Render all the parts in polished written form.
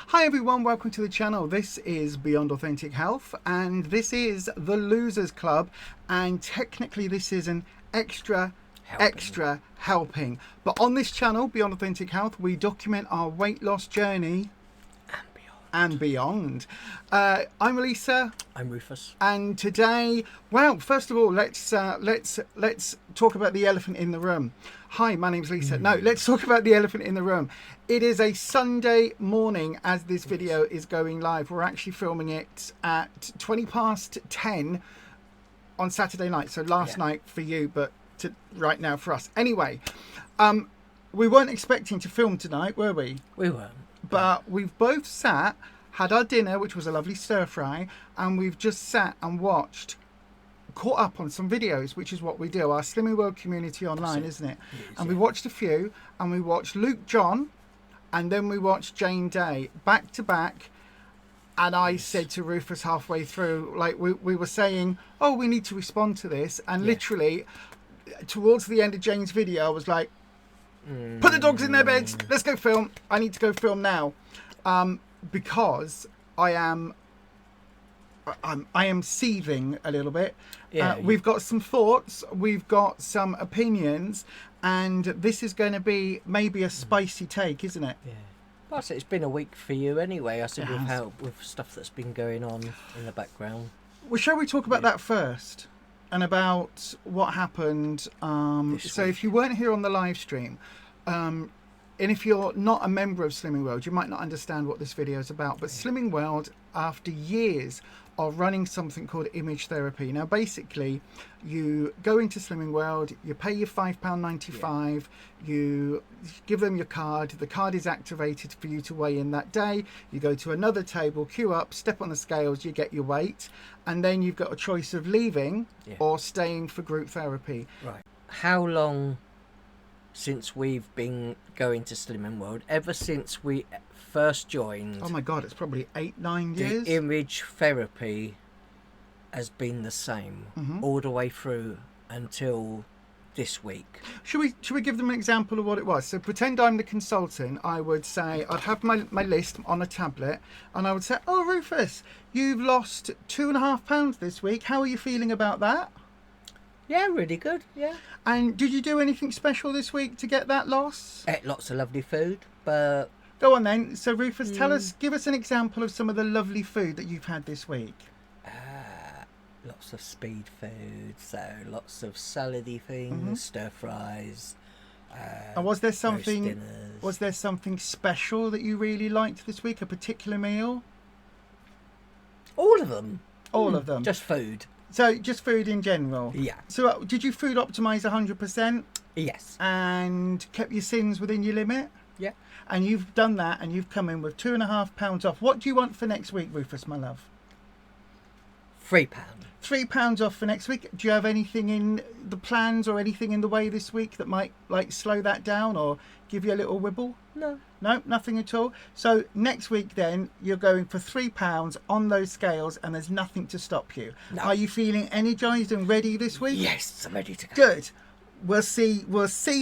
Hi everyone, welcome to the channel. This is Beyond Authentic Health and this is the Losers Club, and technically this is an extra helping. But on this channel, Beyond Authentic Health, we document our weight loss journey and beyond. I'm Elisa. I'm Rufus. And today, well, first of all, let's talk about the elephant in the room. Hi, my name's Lisa. No, let's talk about the elephant in the room. It is a Sunday morning as this video is going live. We're actually filming it at 10:20 on Saturday night. So last night for you, but right now for us. Anyway, we weren't expecting to film tonight, were we? We weren't. But we've both sat, had our dinner, which was a lovely stir fry, and we've just sat and caught up on some videos, which is what we do, our Slimming World community online, isn't it? And we watched a few, and we watched Luke John, and then we watched Jane Day, back to back. And I said to Rufus halfway through, like we were saying, oh, we need to respond to this. And literally, towards the end of Jane's video, I was like, put the dogs in their beds, let's go film. I need to go film now. Because I am seething a little bit. We've got some thoughts, we've got some opinions, and this is going to be maybe a spicy take, isn't it? Yeah. Plus, it's been a week for you anyway. I said with stuff that's been going on in the background. Well, shall we talk about that first? And about what happened. So if you weren't here on the live stream, and if you're not a member of Slimming World, you might not understand what this video is about. But Slimming World, after years of running something called image therapy. Now, basically, you go into Slimming World, you pay your £5.95, you give them your card, the card is activated for you to weigh in that day, you go to another table, queue up, step on the scales, you get your weight, and then you've got a choice of leaving or staying for group therapy. Right. How long since we've been going to Slimming World? Ever since we first joined. Oh my God, it's probably 8-9 years. The image therapy has been the same all the way through until this week. Should we give them an example of what it was? So pretend I'm the consultant. I would say, I'd have my list on a tablet, and I would say, oh, Rufus, you've lost 2.5 pounds this week. How are you feeling about that? Yeah, really good, yeah. And did you do anything special this week to get that loss? Ate lots of lovely food, but... Go on then. So Rufus, give us an example of some of the lovely food that you've had this week. Lots of speed food, so lots of salady things, stir fries. And was there something special that you really liked this week? A particular meal? All of them. All of them. Just food. So just food in general. Yeah. So did you food optimize 100%? Yes. And kept your sins within your limit? Yeah. And you've done that, and you've come in with £2.5 off. What do you want for next week, Rufus, my love? £3. £3 off for next week. Do you have anything in the plans or anything in the way this week that might slow that down or give you a little wibble? No. No, nothing at all. So next week then you're going for £3 on those scales, and there's nothing to stop you. No. Are you feeling energized and ready this week? Yes, I'm ready to go. Good. We'll see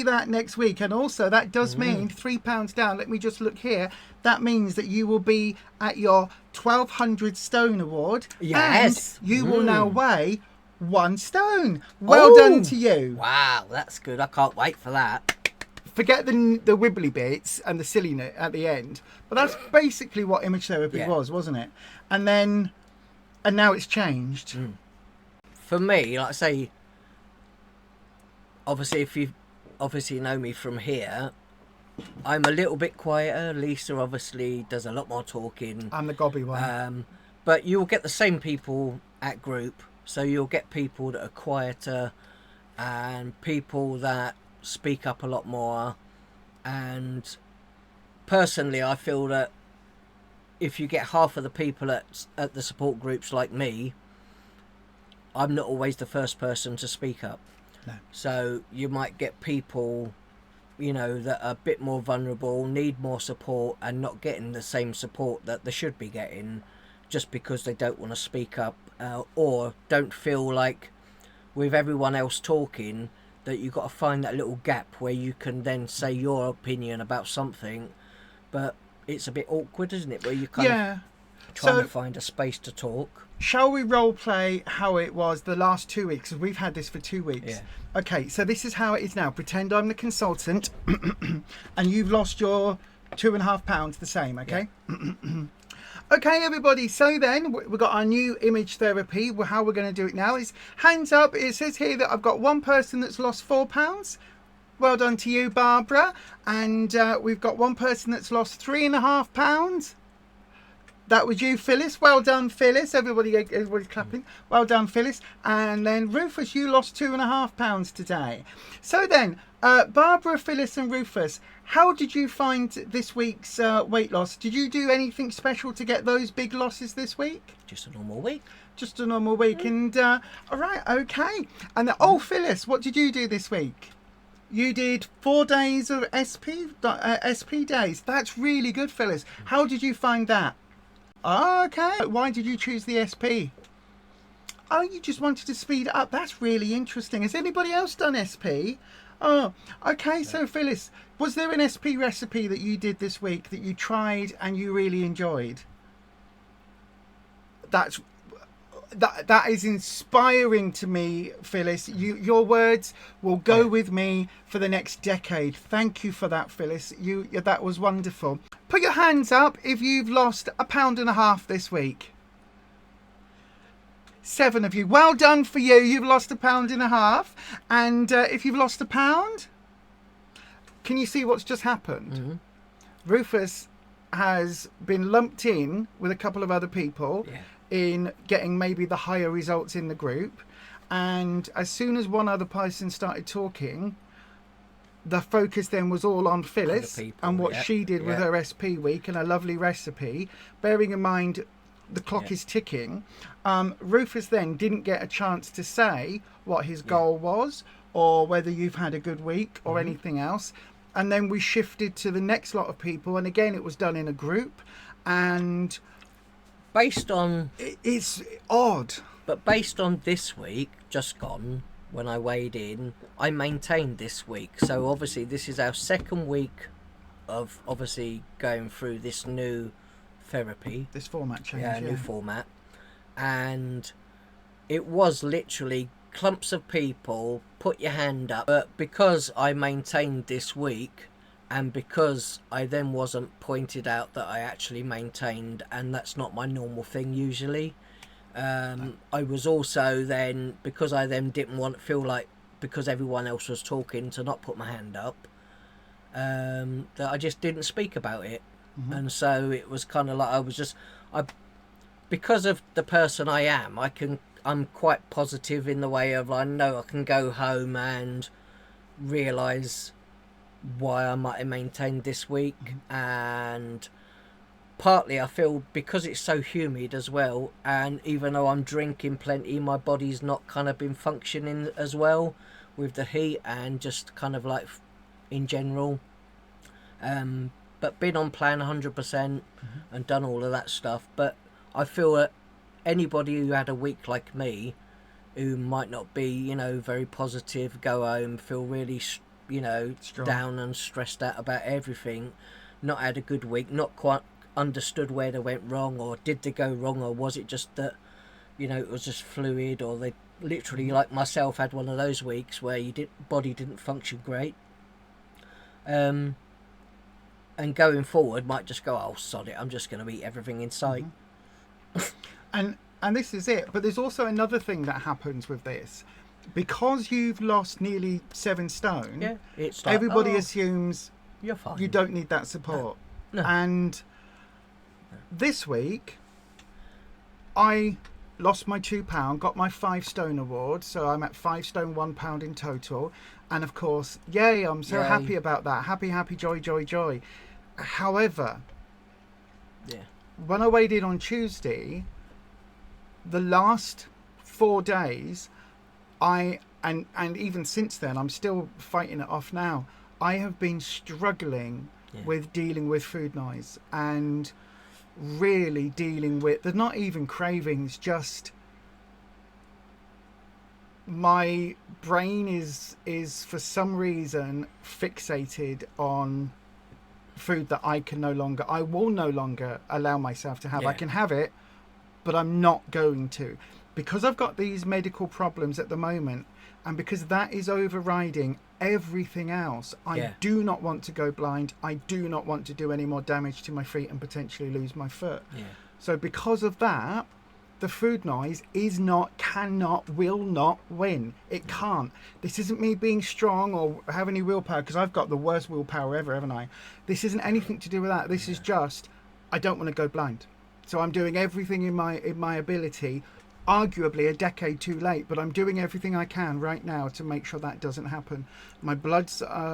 that next week. And also that does mean £3 down. Let me just look here. That means that you will be at your 1200 stone award. Yes. And you will now weigh 1 stone. Well done to you. Wow, that's good. I can't wait for that. Forget the wibbly bits and the silliness at the end. But that's basically what image therapy was, wasn't it? And now it's changed. For me, like I say, obviously, if you know me from here, I'm a little bit quieter. Lisa obviously does a lot more talking. I'm the gobby one. But you'll get the same people at group. So you'll get people that are quieter and people that speak up a lot more. And personally, I feel that if you get half of the people at the support groups like me, I'm not always the first person to speak up. No. So you might get people, that are a bit more vulnerable, need more support, and not getting the same support that they should be getting just because they don't want to speak up or don't feel like with everyone else talking that you've got to find that little gap where you can then say your opinion about something. But it's a bit awkward, isn't it? Where you kind Yeah. of trying So to find a space to talk. shall we role play how it was the last 2 weeks? 'Cause we've had this for 2 weeks. Yeah. Okay, so this is how it is now. Pretend I'm the consultant and you've lost your £2.5 the same, okay? Okay, everybody, so then we've got our new image therapy. How we're going to do it now is hands up. It says here that I've got one person that's lost £4. Well done to you, Barbara. And we've got one person that's lost £3.5. That was you, Phyllis. Well done, Phyllis. Everybody's clapping. Well done, Phyllis. And then Rufus, you lost £2.5 today. So then, Barbara, Phyllis, and Rufus, how did you find this week's weight loss? Did you do anything special to get those big losses this week? Just a normal week. Just a normal week. And all right, okay. And Phyllis, what did you do this week? You did 4 days of SP days. That's really good, Phyllis. How did you find that? Okay. Why did you choose the SP? Oh, you just wanted to speed it up. That's really interesting. Has anybody else done SP? Oh, okay. So, Phyllis, was there an SP recipe that you did this week that you tried and you really enjoyed? That is inspiring to me, Phyllis. Your words will go with me for the next decade. Thank you for that, Phyllis. That was wonderful. Put your hands up if you've lost £1.5 this week. 7 of you. Well done for you. You've lost £1.5. And if you've lost £1, can you see what's just happened? Mm-hmm. Rufus has been lumped in with a couple of other people. Yeah. In getting maybe the higher results in the group, and as soon as one other person started talking, the focus then was all on Phyllis and what she did with her SP week and a lovely recipe, bearing in mind the clock is ticking. Rufus then didn't get a chance to say what his goal was or whether you've had a good week or anything else, and then we shifted to the next lot of people, and again it was done in a group, and based on it's odd, but based on this week just gone, when I weighed in, I maintained this week. So obviously this is our second week of obviously going through this new therapy, this format change, new format, and it was literally clumps of people put your hand up, but because I maintained this week, and because I then wasn't pointed out that I actually maintained, and that's not my normal thing usually. I was also then, because I then didn't want to feel like, because everyone else was talking, to not put my hand up, that I just didn't speak about it. And so it was kind of like because of the person I am, I'm quite positive in the way of, I know I can go home and realise why I might have maintained this week. And partly I feel because it's so humid as well, and even though I'm drinking plenty, my body's not kind of been functioning as well with the heat and just kind of like in general, but been on plan 100% and done all of that stuff. But I feel that anybody who had a week like me, who might not be very positive, go home, feel really strong, down and stressed out about everything, not had a good week, not quite understood where they went wrong, or did they go wrong, or was it just that it was just fluid, or they literally, like myself, had one of those weeks where body didn't function great, and going forward might just go, oh sod it, I'm just going to eat everything in sight. and this is it. But there's also another thing that happens with this. Because you've lost nearly 7 stone, it's like, everybody assumes you're fine. You don't need that support. No. And this week, I lost my £2, got my 5 stone award, so I'm at 5 stone £1 in total. And of course, yay! I'm so happy about that. Happy, happy, joy, joy, joy. However, when I weighed in on Tuesday, the last 4 days, and even since then, I'm still fighting it off now. I have been struggling with dealing with food noise and really dealing with, they're not even cravings, just my brain is for some reason fixated on food that I will no longer allow myself to have. Yeah. I can have it, but I'm not going to, because I've got these medical problems at the moment, and because that is overriding everything else. I do not want to go blind. I do not want to do any more damage to my feet and potentially lose my foot. So because of that, the food noise will not win. It can't. This isn't me being strong or have any willpower, because I've got the worst willpower ever, haven't I? This isn't anything to do with that. This is just, I don't want to go blind. So I'm doing everything in my ability, arguably a decade too late, but I'm doing everything I can right now to make sure that doesn't happen. My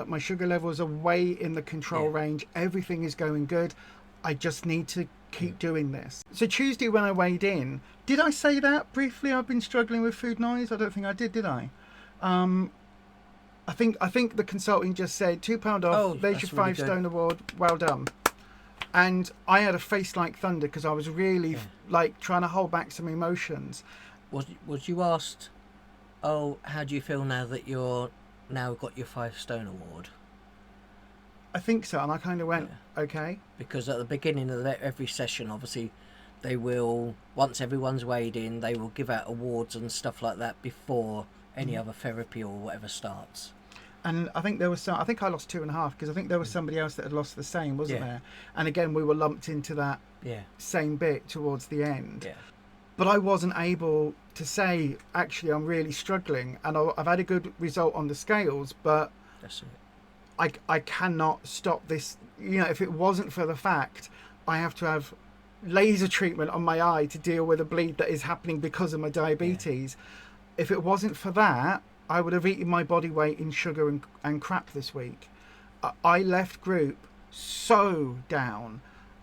my sugar levels are way in the control range. Everything is going good. I just need to keep doing this. So Tuesday when I weighed in, did I say that briefly? I've been struggling with food noise. I don't think I did I? I think the consultant just said £2 off. There's your really 5 stone award. Well done. And I had a face like thunder because I was really like trying to hold back some emotions. Was you asked, oh, how do you feel now that you're now got your 5 stone award? I think so, and I kind of went, okay. Because at the beginning of every session, obviously, they will, once everyone's weighed in, they will give out awards and stuff like that before any other therapy or whatever starts. And I think there was I think I lost 2.5 because I think there was somebody else that had lost the same, wasn't there? And again, we were lumped into that same bit towards the end. But I wasn't able to say, actually, I'm really struggling, and I've had a good result on the scales, but that's it. I cannot stop this. You know, if it wasn't for the fact I have to have laser treatment on my eye to deal with a bleed that is happening because of my diabetes, if it wasn't for that, I would have eaten my body weight in sugar and crap this week. I left group so down.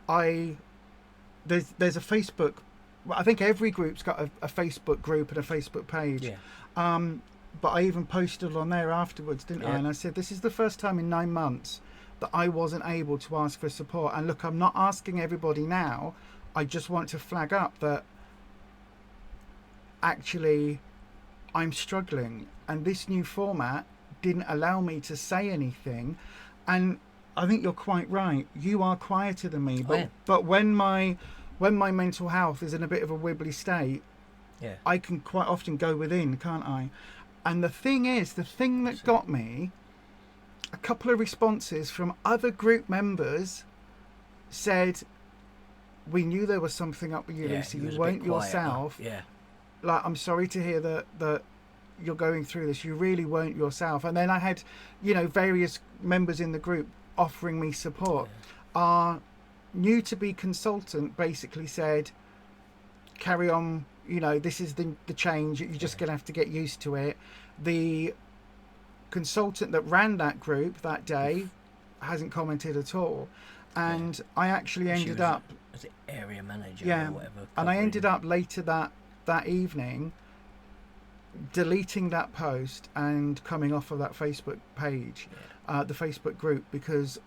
There's a Facebook. I think every group's got a Facebook group and a Facebook page. But I even posted on there afterwards, didn't I? And I said, this is the first time in 9 months that I wasn't able to ask for support. And look, I'm not asking everybody now. I just want to flag up that actually I'm struggling. And this new format didn't allow me to say anything. And I think you're quite right. You are quieter than me. But when my mental health is in a bit of a wibbly state, I can quite often go within, can't I? And the thing that got me, a couple of responses from other group members said, we knew there was something up with you, Lucy. You weren't yourself. Like, I'm sorry to hear that you're going through this. You really weren't yourself. And then I had, various members in the group offering me support. Our new to be consultant basically said, carry on. This is the change. You're just going to have to get used to it. The consultant that ran that group that day hasn't commented at all. And I actually ended up... As the area manager or whatever. And I ended up later that evening deleting that post and coming off of that Facebook page, the Facebook group, because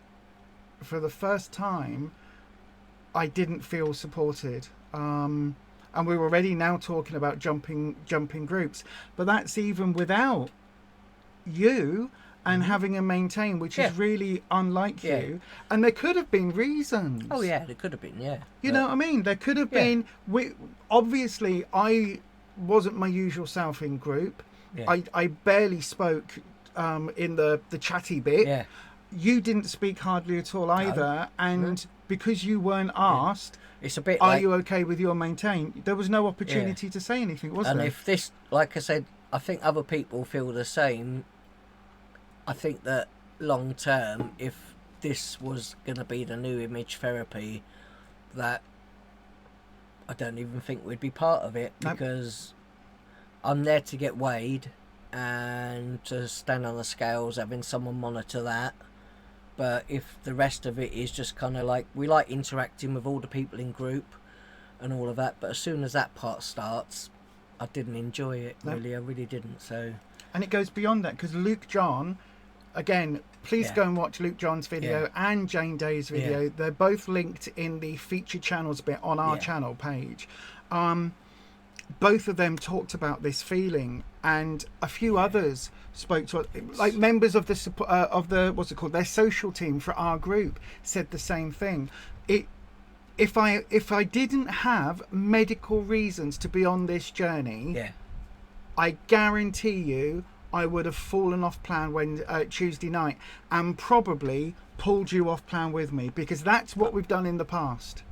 for the first time I didn't feel supported. And we're already now talking about jumping groups, but that's even without you and having a maintain, which is really unlike you. And there could have been reasons. Oh yeah, there could have been. You know what I mean? There could have been. Obviously, I wasn't my usual self in group. I barely spoke in the chatty bit. You didn't speak hardly at all either, and because you weren't asked, it's a bit. Are you okay with your maintain? There was no opportunity to say anything, was there? And if this, like I said, I think other people feel the same. I think that long term, if this was going to be the new image therapy, that I don't even think we'd be part of it, because I'm there to get weighed and to stand on the scales, having someone monitor that. But if the rest of it is just kind of like, we like interacting with all the people in group and all of that, but as soon as that part starts, I didn't enjoy it, really. I really didn't. So, and it goes beyond that, because Luke John, again, please go and watch Luke John's video and Jane Day's video. They're both linked in the featured channels bit on our channel page. both of them talked about this feeling, and a few others spoke to, like members of the what's it called, their social team for our group said the same thing. If I didn't have medical reasons to be on this journey, I guarantee you I would have fallen off plan Tuesday night, and probably pulled you off plan with me, because that's what we've done in the past.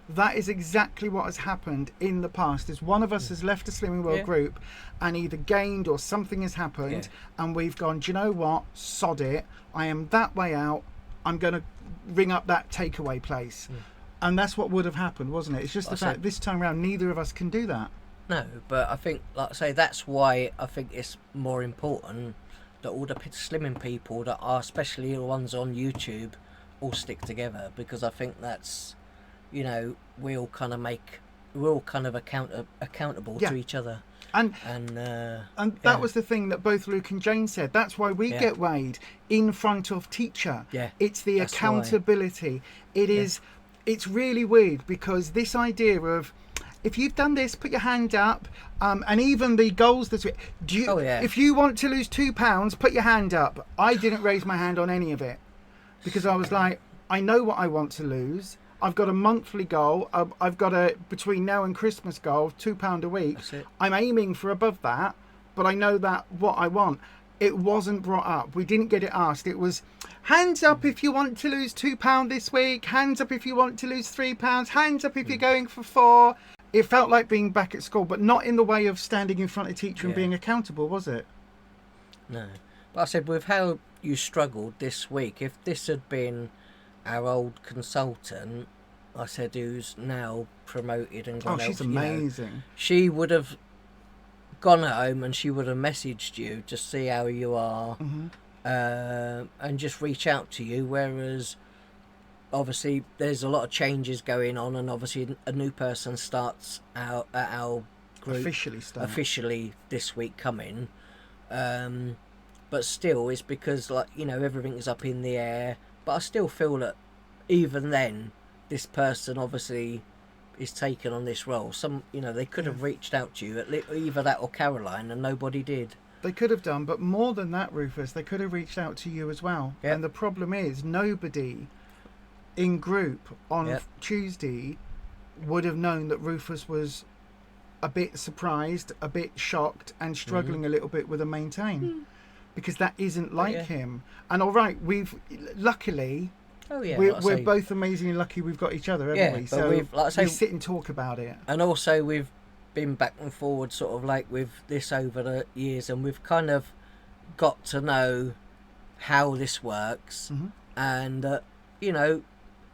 That is exactly what has happened in the past. Is one of us has left a Slimming World group and either gained or something has happened, and we've gone, do you know what? Sod it. I am that way out. I'm going to ring up that takeaway place. And that's what would have happened, wasn't it? It's just the fact this time around, neither of us can do that. No, but I think, like I say, that's why I think it's more important that all the slimming people that are, especially the ones on YouTube, all stick together, because I think that's, you know, we're all kind of accountable to each other. And that was the thing that both Luke and Jane said. That's why we get weighed in front of teacher. It's the accountability. It is. It's really weird, because this idea of, if you've done this, put your hand up, and even the goals this week. If you want to lose £2, put your hand up. I didn't raise my hand on any of it, because I was like, I know what I want to lose. I've got a monthly goal. I've got a, between now and Christmas goal, £2 a week. I'm aiming for above that, but I know that what I want. It wasn't brought up. We didn't get it asked. It was hands up if you want to lose £2 this week. Hands up if you want to lose £3. Hands up if you're going for 4. It felt like being back at school, but not in the way of standing in front of teacher and being accountable, was it? No. But I said, with how you struggled this week, if this had been our old consultant, I said, who's now promoted and gone she's out, amazing. You know, she would have gone home and she would have messaged you to see how you are, and just reach out to you, whereas obviously there's a lot of changes going on, and obviously a new person starts out at our group officially this week coming, but still it's because, like, you know, everything is up in the air. But I still feel that even then, this person obviously is taken on this role. Some, you know, they could have reached out to you, either that or Caroline, and nobody did. They could have done, but more than that, Rufus, they could have reached out to you as well. And the problem is, nobody in group on Tuesday would have known that Rufus was a bit surprised, a bit shocked, and struggling a little bit with a maintain. Because that isn't like him. And all right, we've luckily, we're both amazingly lucky we've got each other, haven't we? So we've, like I say, we sit and talk about it. And also we've been back and forward sort of like with this over the years, and we've kind of got to know how this works. And, you know,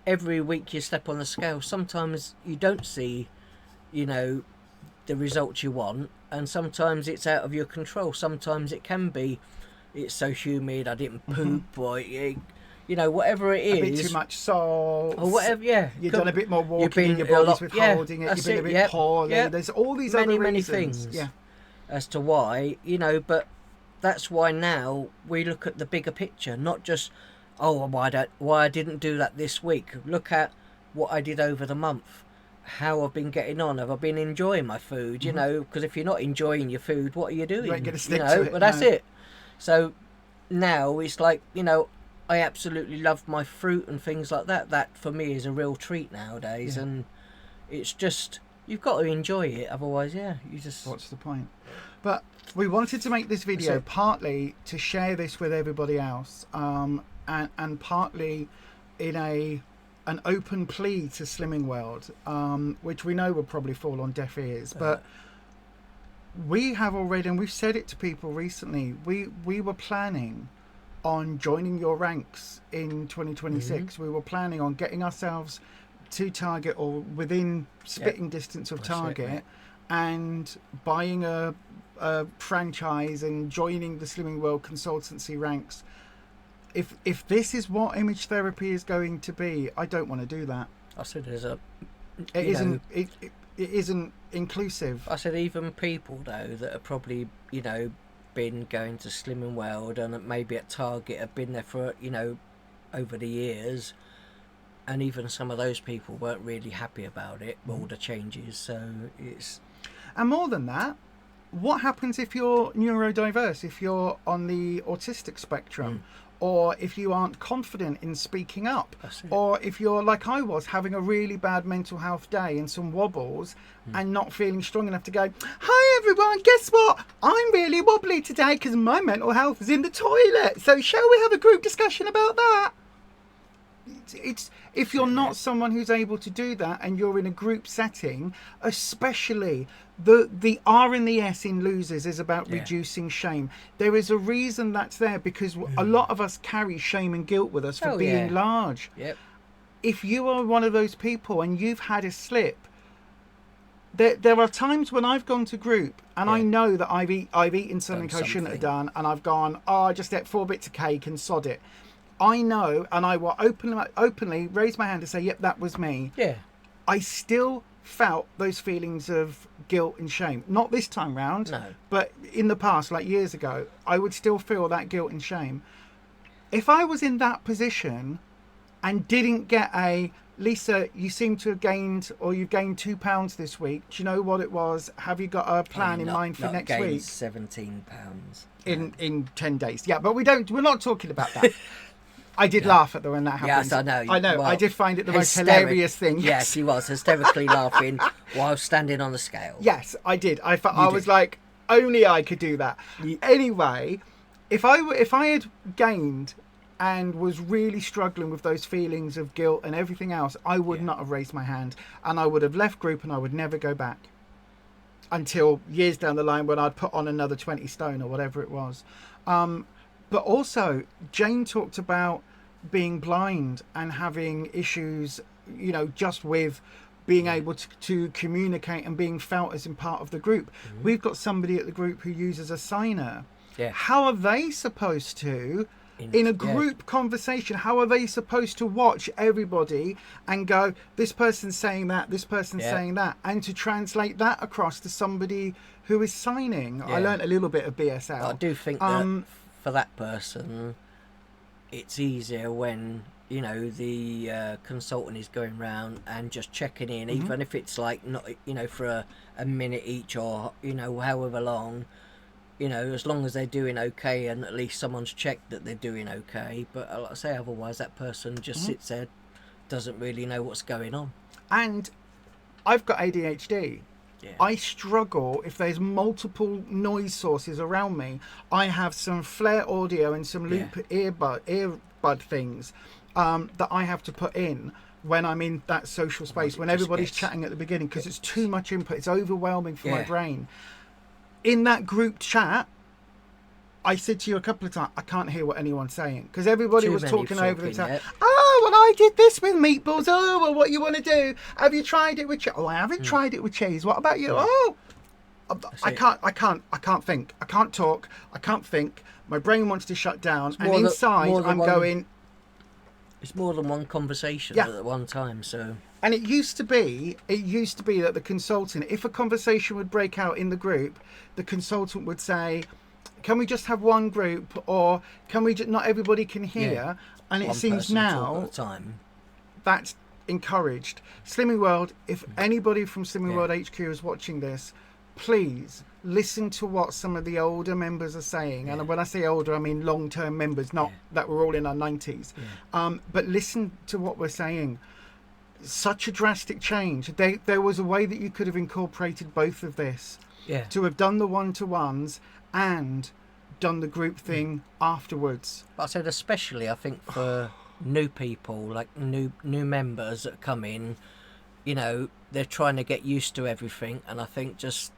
every week you step on the scale, sometimes you don't see, you know, the results you want, and sometimes it's out of your control. Sometimes it can be, it's so humid, I didn't poop, or you know, whatever it is, a bit too much salt, or whatever. You've done a bit more walking in your body's withholding it. You've been a bit poorly. There's all these other reasons. Things as to why, you know. But that's why now we look at the bigger picture, not just why I didn't do that this week. Look at what I did over the month. How I've been getting on. Have I been enjoying my food? You know, because if you're not enjoying your food, what are you doing? You ain't going to stick to it. But that's it. So now it's like, you know, I absolutely love my fruit and things like that. That for me is a real treat nowadays, and it's just, you've got to enjoy it. Otherwise, you just, what's the point? But we wanted to make this video partly to share this with everybody else, and partly in an open plea to Slimming World, which we know will probably fall on deaf ears, but we have already, and we've said it to people recently, we were planning on joining your ranks in 2026. We were planning on getting ourselves to target or within spitting distance of target, and buying a franchise and joining the Slimming World consultancy ranks. If this is what image therapy is going to be, I don't want to do that. I said it isn't inclusive. I said even people though that are probably, you know, been going to Slimming World and maybe at Target have been there for, you know, over the years, and even some of those people weren't really happy about it, all the changes. So it's, And more than that, what happens if you're neurodiverse, if you're on the autistic spectrum, or if you aren't confident in speaking up, or if you're like I was, having a really bad mental health day and some wobbles and not feeling strong enough to go, hi everyone, guess what? I'm really wobbly today because my mental health is in the toilet. So shall we have a group discussion about that? It's if you're not someone who's able to do that and you're in a group setting, especially the R and the S in losers is about reducing shame. There is a reason that's there, because a lot of us carry shame and guilt with us for being large. If you are one of those people and you've had a slip, there are times when I've gone to group and I know that I've eaten something I shouldn't have done, and I've gone, oh, I just ate 4 bits of cake and sod it. I know, and I will openly raise my hand and say, yep, that was me. I still felt those feelings of guilt and shame. Not this time round, but in the past, like years ago, I would still feel that guilt and shame. If I was in that position and didn't get a, Lisa, you seem to have gained, or you've gained 2 pounds this week. Do you know what it was? Have you got a plan in mind for next week? 17 pounds. In 10 days. Yeah, but we're not talking about that. I did laugh at when that happened. Yes, I know. Well, I did find it the most hilarious thing. Yes, he was hysterically laughing while standing on the scale. Yes, I did. I was like, only I could do that. Anyway, if I had gained and was really struggling with those feelings of guilt and everything else, I would not have raised my hand, and I would have left group and I would never go back until years down the line when I'd put on another 20 stone or whatever it was. But also, Jane talked about being blind and having issues, just with being able to communicate and being felt as in part of the group. We've got somebody at the group who uses a signer. How are they supposed to, in a group conversation, how are they supposed to watch everybody and go, this person's saying that, this person's saying that, and to translate that across to somebody who is signing? I learnt a little bit of BSL. I do think that for that person, it's easier when the consultant is going round and just checking in, even if it's like not for a minute each, or however long, as long as they're doing okay and at least someone's checked that they're doing okay. But like I say, otherwise that person just sits there, doesn't really know what's going on. And I've got ADHD. I struggle if there's multiple noise sources around me. I have some flare audio and some loop earbud things that I have to put in when I'm in that social space, when everybody's chatting at the beginning, because it's too much input. It's overwhelming for my brain. In that group chat, I said to you a couple of times, I can't hear what anyone's saying, because everybody was talking over themselves. Oh, well, I did this with meatballs. Oh, well, what you want to do? Have you tried it with cheese? Oh, I haven't tried it with cheese. What about you? Oh, I can't think. I can't talk. I can't think. My brain wants to shut down, and inside I'm going. It's more than one conversation at one time. So. And it used to be that the consultant, if a conversation would break out in the group, the consultant would say, can we just have one group, or can we just, not everybody can hear? And it seems now that's encouraged. Slimming World, if anybody from Slimming World HQ is watching this, please listen to what some of the older members are saying. And when I say older, I mean long-term members, not that we're all in our 90s. But listen to what we're saying. Such a drastic change. There was a way that you could have incorporated both of this. To have done the one-to-ones and done the group thing afterwards. But I said especially, I think, for new people, like new members that come in, they're trying to get used to everything, and I think just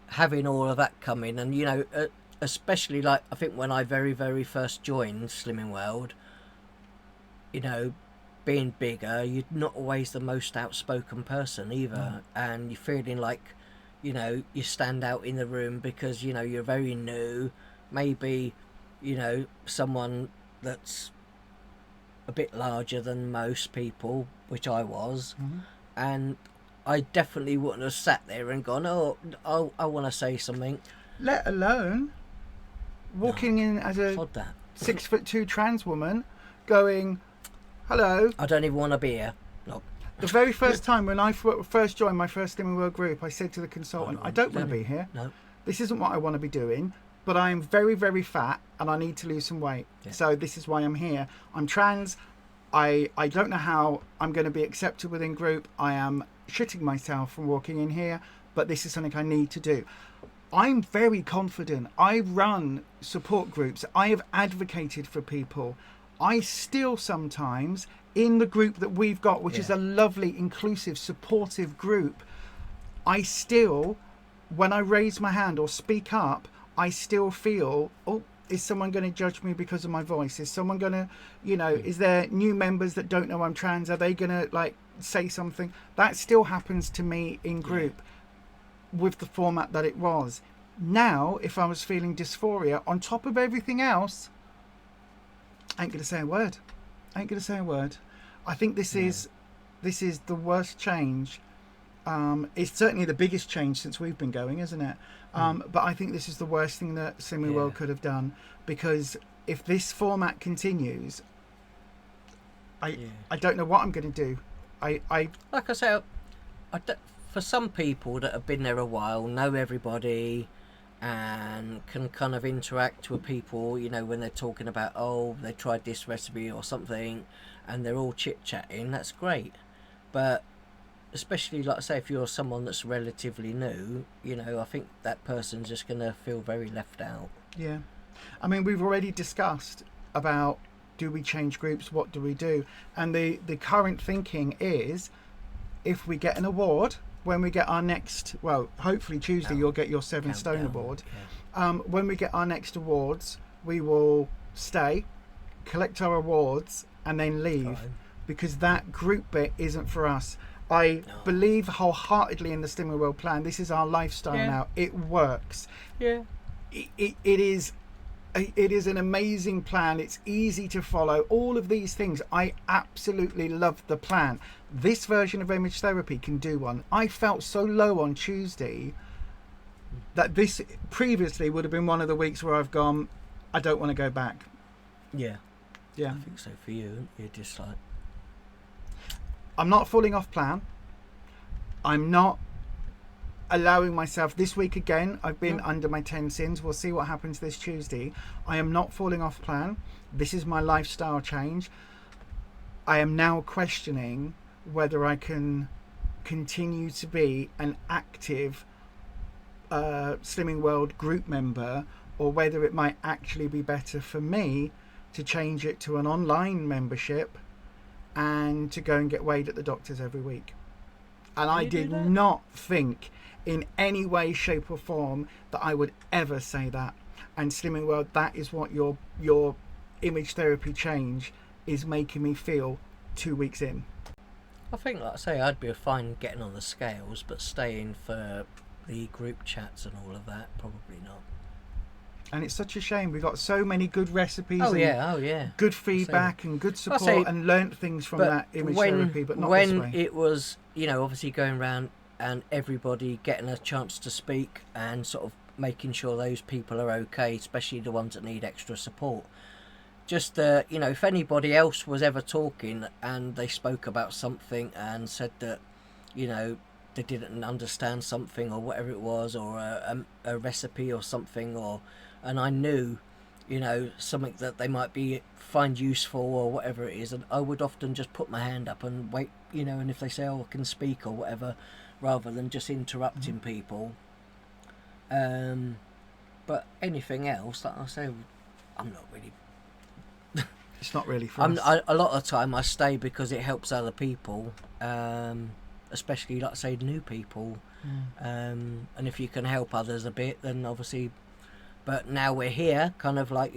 having all of that come in, and especially like I think when I very, very first joined Slimming World, being bigger, you're not always the most outspoken person either, and you're feeling like you stand out in the room because you're very new, maybe someone that's a bit larger than most people, which I was, and I definitely wouldn't have sat there and gone, I want to say something, let alone walking in as a 6'2" trans woman going, hello, I don't even want to be here. No. The very first time when I first joined my first Slimming World group, I said to the consultant, I don't want to be here. No. This isn't what I want to be doing, but I am very, very fat and I need to lose some weight. Yeah. So this is why I'm here. I'm trans. I don't know how I'm going to be accepted within group. I am shitting myself from walking in here, but this is something I need to do. I'm very confident. I run support groups. I have advocated for people. I still sometimes, in the group that we've got, which is a lovely, inclusive, supportive group, I still, when I raise my hand or speak up, I still feel, oh, is someone going to judge me because of my voice? Is someone going to, is there new members that don't know I'm trans? Are they going to say something? That still happens to me in group with the format that it was. Now, if I was feeling dysphoria on top of everything else, I ain't going to say a word. I think this is the worst change. It's certainly the biggest change since we've been going, isn't it? But I think this is the worst thing that Slimming World could have done, because if this format continues, I don't know what I'm going to do. Like I said, for some people that have been there a while, know everybody, and can kind of interact with people, when they're talking about, oh, they tried this recipe or something, and they're all chit-chatting, that's great. But especially, like I say, if you're someone that's relatively new, I think that person's just going to feel very left out. Yeah. I mean, we've already discussed about, do we change groups? What do we do? And the current thinking is, if we get an award, when we get our next, well, hopefully Tuesday you'll get your 7 Stone award. Yeah. When we get our next awards, we will stay, collect our awards, and then leave, because that group bit isn't for us. I believe wholeheartedly in the Slimming World plan. This is our lifestyle now. It works. Yeah. It is an amazing plan. It's easy to follow. All of these things, I absolutely love the plan. This version of image therapy can do one. I felt so low on Tuesday that this previously would have been one of the weeks where I've gone, I don't want to go back. Yeah. Yeah. I think so for you. You're just like... I'm not falling off plan. I'm not allowing myself this week again. I've been under my 10 sins. We'll see what happens this Tuesday. I am not falling off plan. This is my lifestyle change. I am now questioning whether I can continue to be an active Slimming World group member, or whether it might actually be better for me to change it to an online membership and to go and get weighed at the doctor's every week. And I did not think in any way, shape or form that I would ever say that. And Slimming World, that is what your image therapy change is making me feel 2 weeks in. I think, like I say, I'd be fine getting on the scales, but staying for the group chats and all of that, probably not. And it's such a shame. We got so many good recipes, good feedback and good support, and learnt things from that image therapy, but not this way. When it was, obviously going around and everybody getting a chance to speak and sort of making sure those people are okay, especially the ones that need extra support. Just, if anybody else was ever talking and they spoke about something and said that, they didn't understand something or whatever it was, or a recipe or something, and I knew, something that they might find useful or whatever it is, and I would often just put my hand up and wait, and if they say, oh, I can speak or whatever, rather than just interrupting people. But anything else, like I say, I'm not really... It's not really for us. A lot of the time I stay because it helps other people, especially, like I say, new people. And if you can help others a bit, then obviously... But now we're here, kind of like,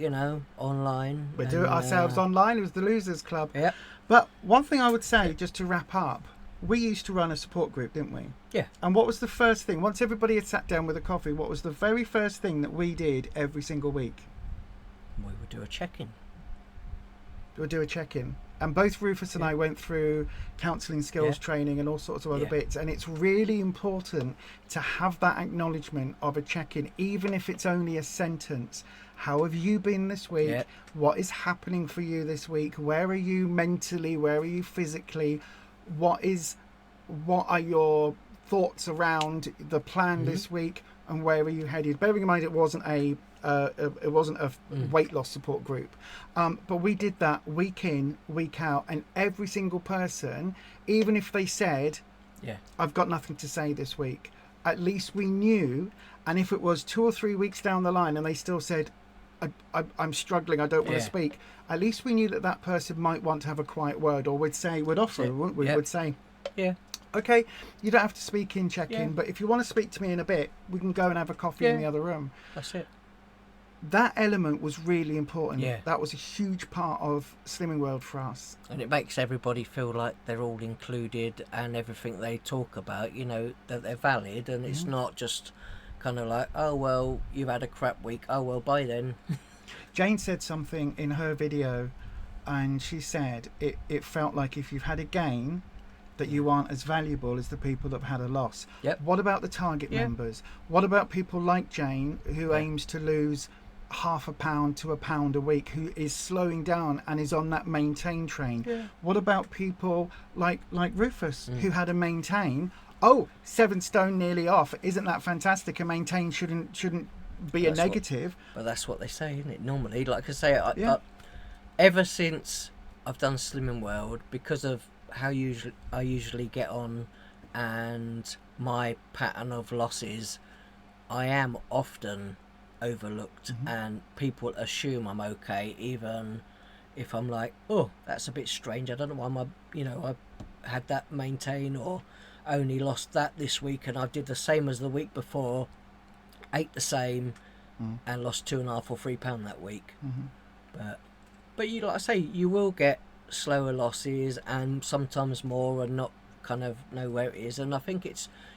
online. We do it ourselves online. It was the Losers Club. Yeah. But one thing I would say, just to wrap up, we used to run a support group, didn't we? Yeah. And what was the first thing? Once everybody had sat down with a coffee, what was the very first thing that we did every single week? We would do a check-in. We'll do a check-in. And both Rufus and I went through counselling skills training and all sorts of other bits. And it's really important to have that acknowledgement of a check-in, even if it's only a sentence. How have you been this week? Yeah. What is happening for you this week? Where are you mentally? Where are you physically? what are your thoughts around the plan this week, and where are you headed? Bearing in mind it wasn't a weight loss support group, but we did that week in, week out, and every single person, even if they said, I've got nothing to say this week, at least we knew. And if it was 2 or 3 weeks down the line and they still said, I'm struggling, I don't want to speak, at least we knew that person might want to have a quiet word, or would offer, wouldn't we? Would say, okay, you don't have to speak in, check in, but if you want to speak to me in a bit, we can go and have a coffee in the other room. That's it. That element was really important. That was a huge part of Slimming World for us. And it makes everybody feel like they're all included, and everything they talk about, that they're valid, and it's not just kind of like, oh, well, you've had a crap week, oh, well, bye then. Jane said something in her video, and she said it felt like if you've had a gain, that you aren't as valuable as the people that have had a loss. What about the target members? What about people like Jane, who aims to lose £0.5 to £1 a week, who is slowing down and is on that maintain train? What about people like Rufus, who had a maintain? 7 stone nearly off. Isn't that fantastic? A maintain shouldn't be a negative. But that's what they say, isn't it? Normally, like I say, I ever since I've done Slimming World, because of how I usually get on and my pattern of losses, I am often overlooked, and people assume I'm okay, even if I'm like, oh, that's a bit strange, I don't know why I had that maintain, or only lost that this week, and I did the same as the week before, ate the same, and lost £2.5 or £3 that week. But you, like I say, you will get slower losses, and sometimes more, and not kind of know where it is. And I think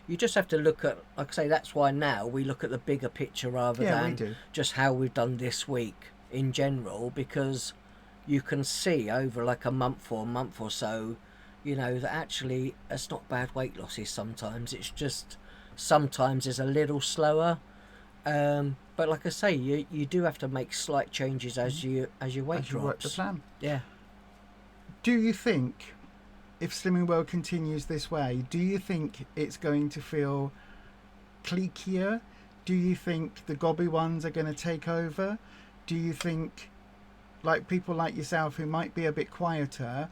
you just have to look at, like I say, that's why now we look at the bigger picture rather than just how we've done this week in general, because you can see over like a month or so, that actually it's not bad weight losses sometimes. It's just sometimes it's a little slower. But like I say, you do have to make slight changes as your weight drops. Work the plan. Yeah. Do you think, if Slimming World continues this way, do you think it's going to feel cliquier? Do you think the gobby ones are going to take over? Do you think, like, people like yourself who might be a bit quieter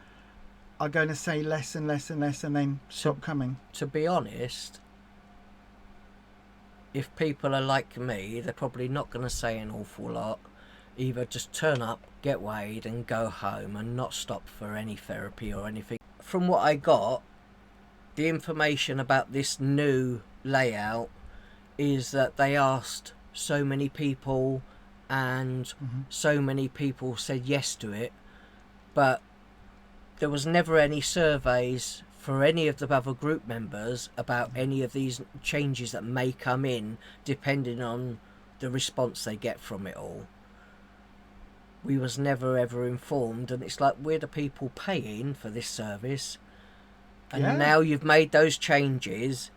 are going to say less and less and less and then stop coming? To be honest, if people are like me, they're probably not going to say an awful lot. Either just turn up, get weighed, and go home, and not stop for any therapy or anything. From what I got, the information about this new layout is that they asked so many people, and so many people said yes to it, but there was never any surveys for any of the other group members about any of these changes that may come in, depending on the response they get from it all. We was never ever informed, and it's like, we're the people paying for this service, and now you've made those changes,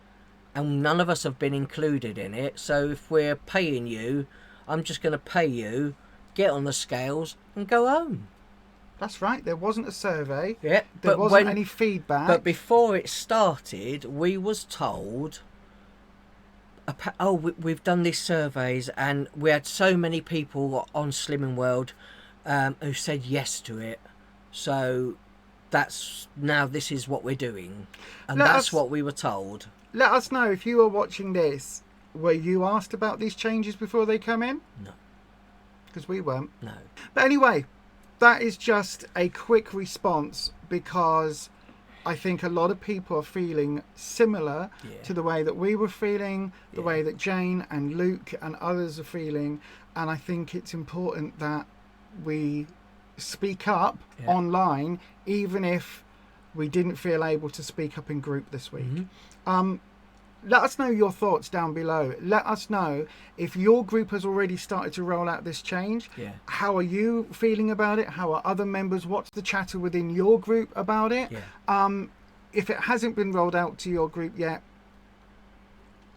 and none of us have been included in it. So if we're paying you, I'm just going to pay you, get on the scales, and go home. That's right. There wasn't a survey. Yeah, there wasn't any feedback. But before it started, we was told, we've done these surveys, and we had so many people on Slimming World who said yes to it. So this is what we're doing, and that's what we were told. Let us know if you are watching this. Were you asked about these changes before they come in? No, because we weren't. No. But anyway, that is just a quick response, because I think a lot of people are feeling similar to the way that we were feeling, the way that Jane and Luke and others are feeling, and I think it's important that we speak up online, even if we didn't feel able to speak up in group this week. Let us know your thoughts down below. Let us know if your group has already started to roll out this change. How are you feeling about it? How are other members? What's the chatter within your group about it? If it hasn't been rolled out to your group yet,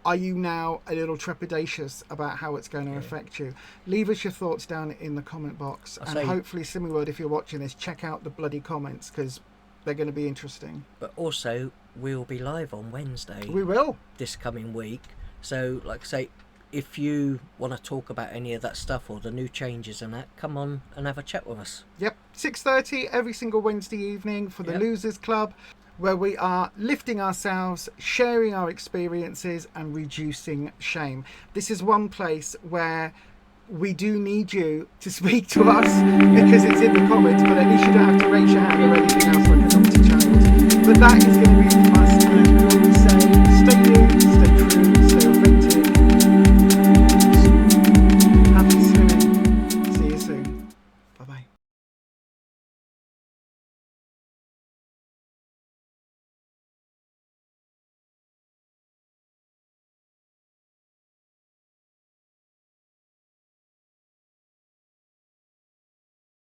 are you now a little trepidatious about how it's going to affect you? Leave us your thoughts down in the comment box. And hopefully, Slimming World, if you're watching this, check out the bloody comments, because They're going to be interesting. But also, we'll be live on Wednesday. We will. This coming week. So, like I say, if you want to talk about any of that stuff or the new changes and that, come on and have a chat with us. Yep, 6:30 every single Wednesday evening for the Losers Club, where we are lifting ourselves, sharing our experiences and reducing shame. This is one place where we do need you to speak to us, because it's in the comments, but at least you don't have to raise your hand or anything else like a naughty child. But that is going to be from us